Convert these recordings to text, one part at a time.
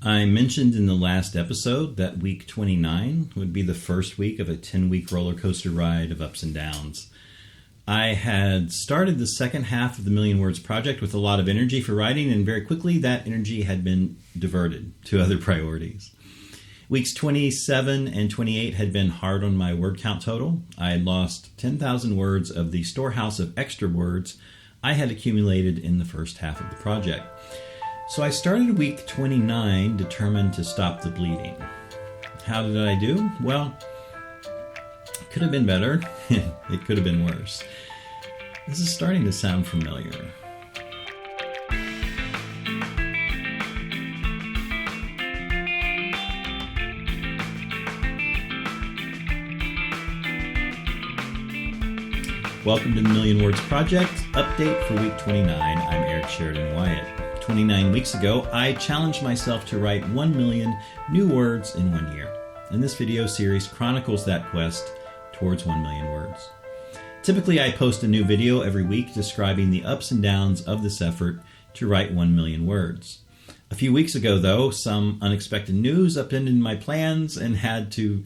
I mentioned in the last episode that week 29 would be the first week of a 10-week roller coaster ride of ups and downs. I had started the second half of the Million Words project with a lot of energy for writing, and very quickly that energy had been diverted to other priorities. Weeks 27 and 28 had been hard on my word count total. I had lost 10,000 words of the storehouse of extra words I had accumulated in the first half of the project. So I started week 29 determined to stop the bleeding. How did I do? Well, it could have been better. It could have been worse. This is starting to sound familiar. Welcome to the Million Words Project. Update for week 29. I'm Eric Sheridan Wyatt. 29 weeks ago, I challenged myself to write 1 million new words in 1 year. And this video series chronicles that quest towards 1 million words. Typically, I post a new video every week describing the ups and downs of this effort to write 1 million words. A few weeks ago, though, some unexpected news upended my plans and had to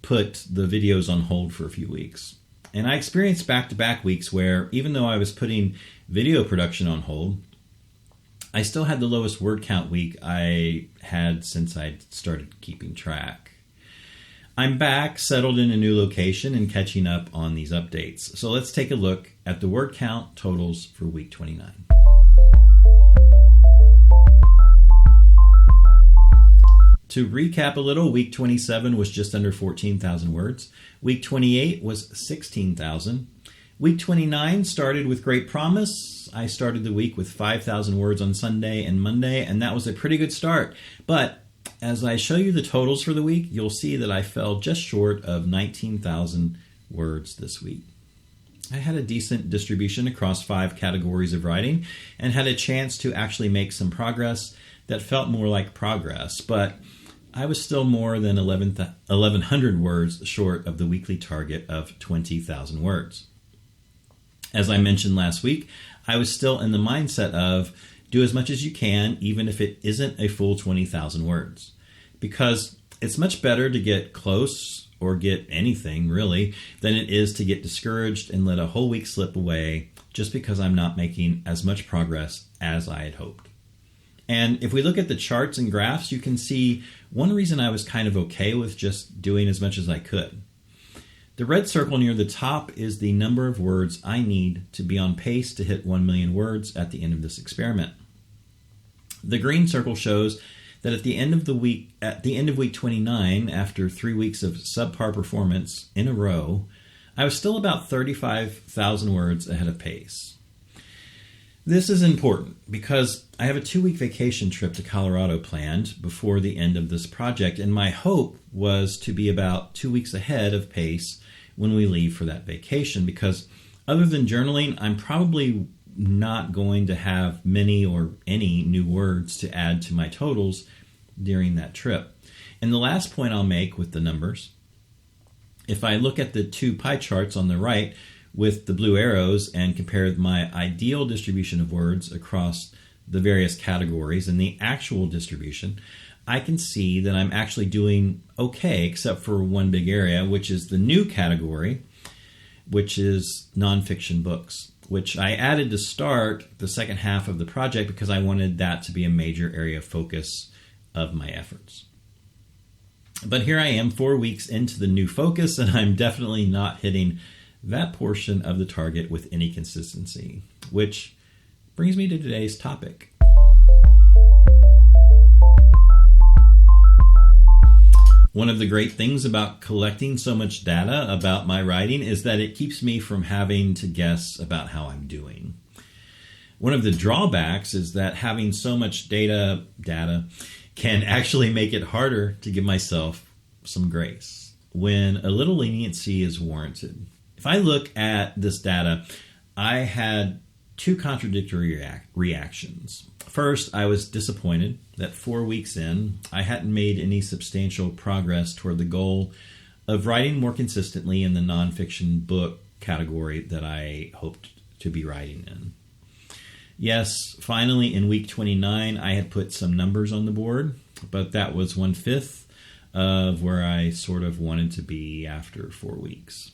put the videos on hold for a few weeks. And I experienced back-to-back weeks where, even though I was putting video production on hold, I still had the lowest word count week I had since I started keeping track. I'm back, settled in a new location, and catching up on these updates. So let's take a look at the word count totals for week 29. To recap a little, week 27 was just under 14,000 words. Week 28 was 16,000. Week 29 started with great promise. I started the week with 5,000 words on Sunday and Monday, and that was a pretty good start. But as I show you the totals for the week, you'll see that I fell just short of 19,000 words this week. I had a decent distribution across 5 categories of writing and had a chance to actually make some progress that felt more like progress, but I was still more than 1,100 words short of the weekly target of 20,000 words. As I mentioned last week, I was still in the mindset of do as much as you can, even if it isn't a full 20,000 words. Because it's much better to get close or get anything, really, than it is to get discouraged and let a whole week slip away just because I'm not making as much progress as I had hoped. And if we look at the charts and graphs, you can see one reason I was kind of okay with just doing as much as I could. The red circle near the top is the number of words I need to be on pace to hit 1 million words at the end of this experiment. The green circle shows that at the end of week 29, after 3 weeks of subpar performance in a row, I was still about 35,000 words ahead of pace. This is important because I have a 2-week vacation trip to Colorado planned before the end of this project, and my hope was to be about 2 weeks ahead of pace when we leave for that vacation, because other than journaling, I'm probably not going to have many or any new words to add to my totals during that trip. And the last point I'll make with the numbers, if I look at the 2 pie charts on the right with the blue arrows and compare my ideal distribution of words across the various categories and the actual distribution, I can see that I'm actually doing okay, except for one big area, which is the new category, which is nonfiction books, which I added to start the second half of the project because I wanted that to be a major area of focus of my efforts. But here I am 4 weeks into the new focus, and I'm definitely not hitting that portion of the target with any consistency, which brings me to today's topic. One of the great things about collecting so much data about my writing is that it keeps me from having to guess about how I'm doing. One of the drawbacks is that having so much data can actually make it harder to give myself some grace when a little leniency is warranted. If I look at this data, I had 2 contradictory reactions. First, I was disappointed that 4 weeks in, I hadn't made any substantial progress toward the goal of writing more consistently in the nonfiction book category that I hoped to be writing in. Yes, finally in week 29, I had put some numbers on the board. but that was 1/5 of where I sort of wanted to be after 4 weeks.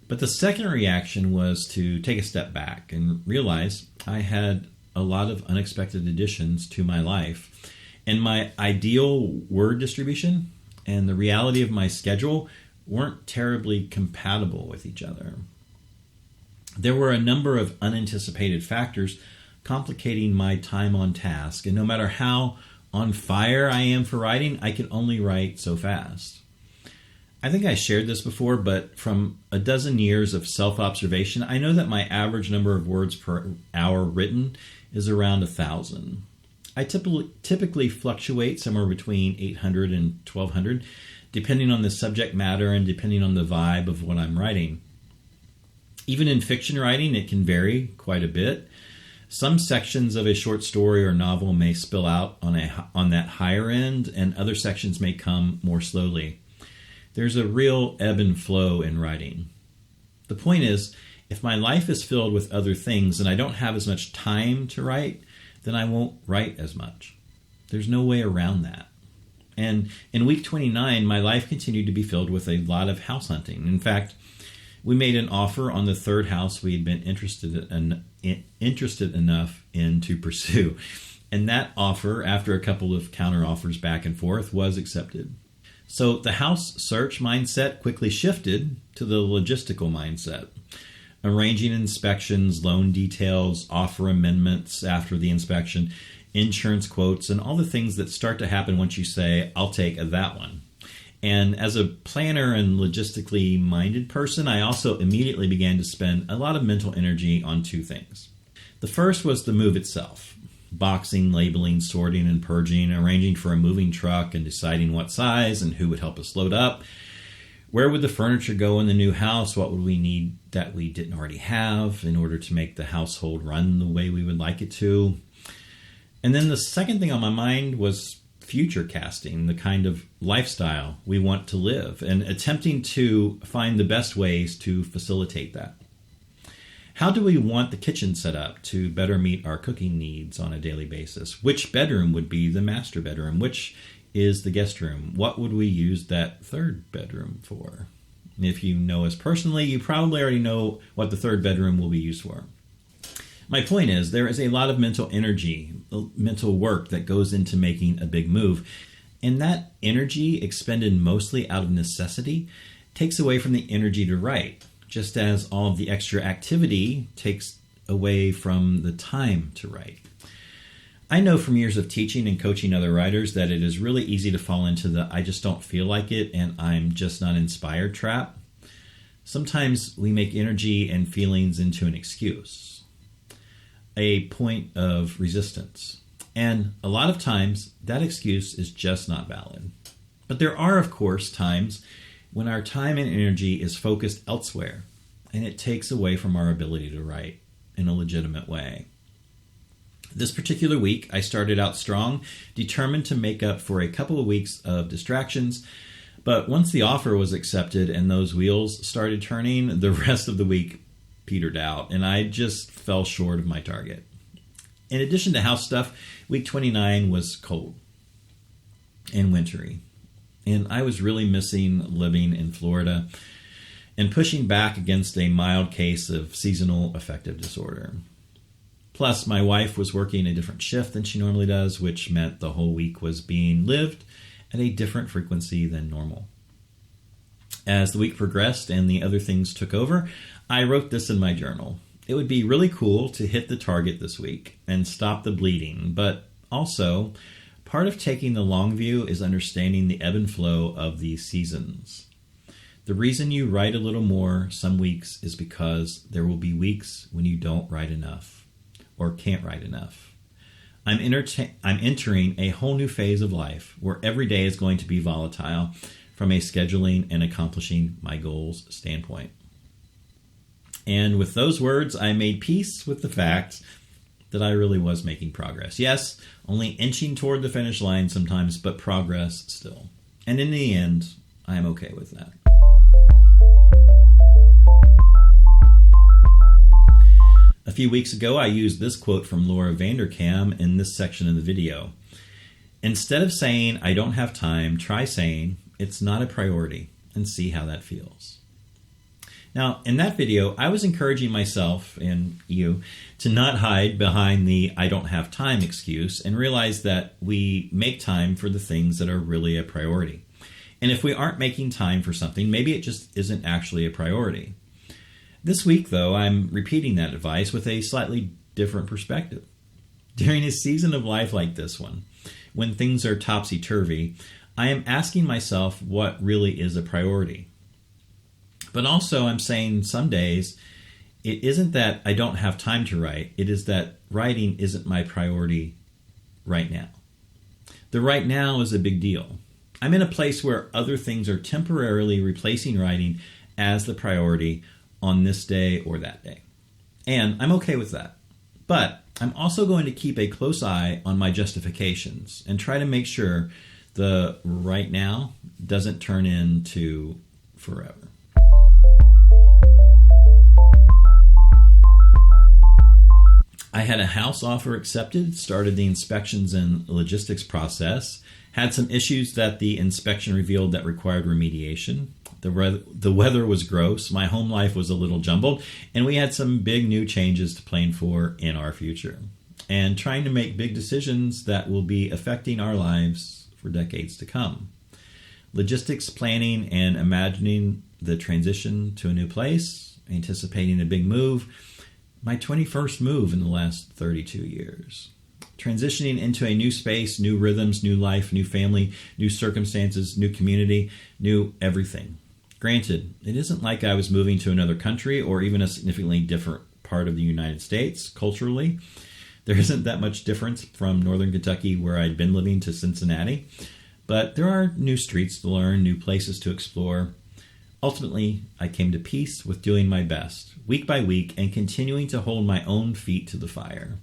But the second reaction was to take a step back and realize I had a lot of unexpected additions to my life, and my ideal word distribution and the reality of my schedule weren't terribly compatible with each other. There were a number of unanticipated factors complicating my time on task, and no matter how on fire I am for writing, I can only write so fast. I think I shared this before, but from a dozen years of self-observation, I know that my average number of words per hour written is around 1,000. I typically fluctuate somewhere between 800 and 1,200, depending on the subject matter and depending on the vibe of what I'm writing. Even in fiction writing, it can vary quite a bit. Some sections of a short story or novel may spill out on that higher end, and other sections may come more slowly. There's a real ebb and flow in writing. The point is, if my life is filled with other things and I don't have as much time to write, then I won't write as much. There's no way around that. And in week 29, my life continued to be filled with a lot of house hunting. In fact, we made an offer on the third house we had been interested enough in to pursue. And that offer, after a couple of counter offers back and forth, was accepted. So the house search mindset quickly shifted to the logistical mindset. Arranging inspections, loan details, offer amendments after the inspection, insurance quotes, and all the things that start to happen once you say, I'll take that one. And as a planner and logistically minded person, I also immediately began to spend a lot of mental energy on two things. The first was the move itself. Boxing, labeling, sorting, and purging, arranging for a moving truck and deciding what size and who would help us load up. Where would the furniture go in the new house? What would we need that we didn't already have in order to make the household run the way we would like it to? And then the second thing on my mind was future casting, the kind of lifestyle we want to live, and attempting to find the best ways to facilitate that. How do we want the kitchen set up to better meet our cooking needs on a daily basis? Which bedroom would be the master bedroom? Which is the guest room? What would we use that third bedroom for? If you know us personally, you probably already know what the third bedroom will be used for. My point is, there is a lot of mental energy, mental work that goes into making a big move. And that energy, expended mostly out of necessity, takes away from the energy to write, just as all of the extra activity takes away from the time to write. I know from years of teaching and coaching other writers that it is really easy to fall into the I just don't feel like it and I'm just not inspired trap. Sometimes we make energy and feelings into an excuse, a point of resistance. And a lot of times that excuse is just not valid. But there are, of course, times when our time and energy is focused elsewhere, and it takes away from our ability to write in a legitimate way. This particular week, I started out strong, determined to make up for a couple of weeks of distractions, but once the offer was accepted and those wheels started turning, the rest of the week petered out, and I just fell short of my target. In addition to house stuff, week 29 was cold and wintry. And I was really missing living in Florida and pushing back against a mild case of seasonal affective disorder. Plus, my wife was working a different shift than she normally does, which meant the whole week was being lived at a different frequency than normal. As the week progressed and the other things took over, I wrote this in my journal. It would be really cool to hit the target this week and stop the bleeding, but also, part of taking the long view is understanding the ebb and flow of these seasons. The reason you write a little more some weeks is because there will be weeks when you don't write enough or can't write enough. I'm entering a whole new phase of life where every day is going to be volatile from a scheduling and accomplishing my goals standpoint. And with those words, I made peace with the fact that I really was making progress. Yes, only inching toward the finish line sometimes, but progress still. And in the end, I am okay with that. A few weeks ago, I used this quote from Laura Vanderkam in this section of the video. Instead of saying, I don't have time, try saying, it's not a priority, and see how that feels. Now, in that video, I was encouraging myself and you to not hide behind the I don't have time excuse and realize that we make time for the things that are really a priority. And if we aren't making time for something, maybe it just isn't actually a priority. This week, though, I'm repeating that advice with a slightly different perspective. During a season of life like this one, when things are topsy-turvy, I am asking myself what really is a priority. But also I'm saying some days it isn't that I don't have time to write, it is that writing isn't my priority right now. The right now is a big deal. I'm in a place where other things are temporarily replacing writing as the priority on this day or that day. And I'm okay with that. But I'm also going to keep a close eye on my justifications and try to make sure the right now doesn't turn into forever. I had a house offer accepted, started the inspections and logistics process, had some issues that the inspection revealed that required remediation. The weather was gross, my home life was a little jumbled, and we had some big new changes to plan for in our future. And trying to make big decisions that will be affecting our lives for decades to come. Logistics planning and imagining the transition to a new place, anticipating a big move, my 21st move in the last 32 years. Transitioning into a new space, new rhythms, new life, new family, new circumstances, new community, new everything. Granted, it isn't like I was moving to another country or even a significantly different part of the United States culturally. There isn't that much difference from northern Kentucky where I'd been living to Cincinnati, but there are new streets to learn, new places to explore. Ultimately, I came to peace with doing my best, week by week, and continuing to hold my own feet to the fire.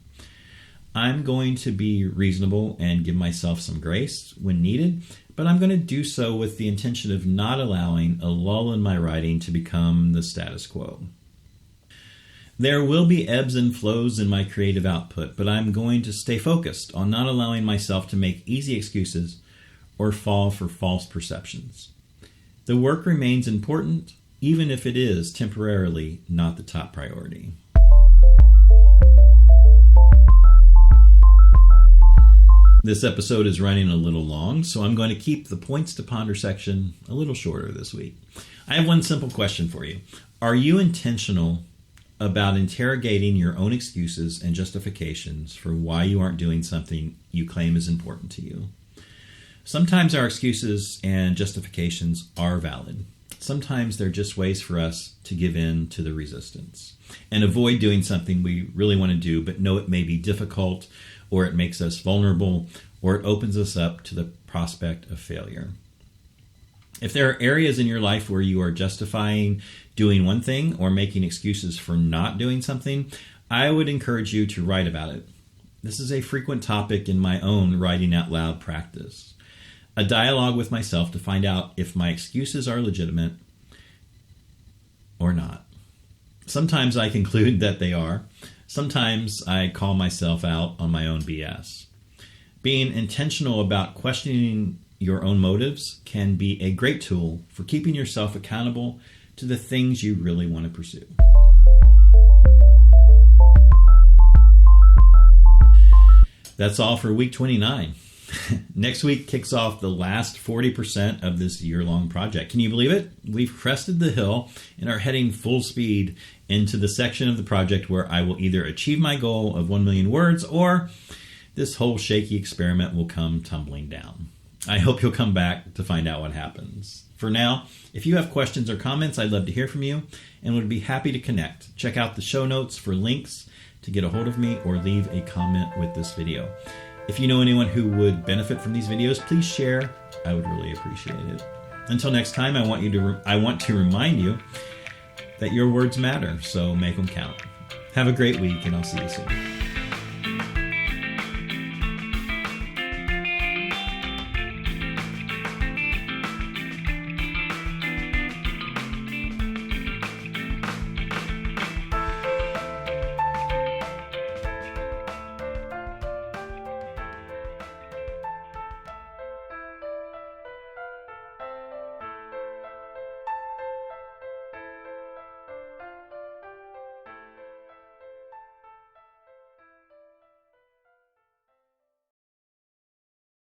I'm going to be reasonable and give myself some grace when needed, but I'm going to do so with the intention of not allowing a lull in my writing to become the status quo. There will be ebbs and flows in my creative output, but I'm going to stay focused on not allowing myself to make easy excuses or fall for false perceptions. The work remains important, even if it is temporarily not the top priority. This episode is running a little long, so I'm going to keep the points to ponder section a little shorter this week. I have one simple question for you. Are you intentional about interrogating your own excuses and justifications for why you aren't doing something you claim is important to you? Sometimes our excuses and justifications are valid. Sometimes they're just ways for us to give in to the resistance and avoid doing something we really want to do but know it may be difficult, or it makes us vulnerable, or it opens us up to the prospect of failure. If there are areas in your life where you are justifying doing one thing or making excuses for not doing something, I would encourage you to write about it. This is a frequent topic in my own writing out loud practice. A dialogue with myself to find out if my excuses are legitimate or not. Sometimes I conclude that they are. Sometimes I call myself out on my own BS. Being intentional about questioning your own motives can be a great tool for keeping yourself accountable to the things you really want to pursue. That's all for week 29. Next week kicks off the last 40% of this year-long project. Can you believe it? We've crested the hill and are heading full speed into the section of the project where I will either achieve my goal of 1 million words or this whole shaky experiment will come tumbling down. I hope you'll come back to find out what happens. For now, if you have questions or comments, I'd love to hear from you and would be happy to connect. Check out the show notes for links to get a hold of me or leave a comment with this video. If you know anyone who would benefit from these videos, please share. I would really appreciate it. Until next time, I want to remind you that your words matter, so make them count. Have a great week, and I'll see you soon.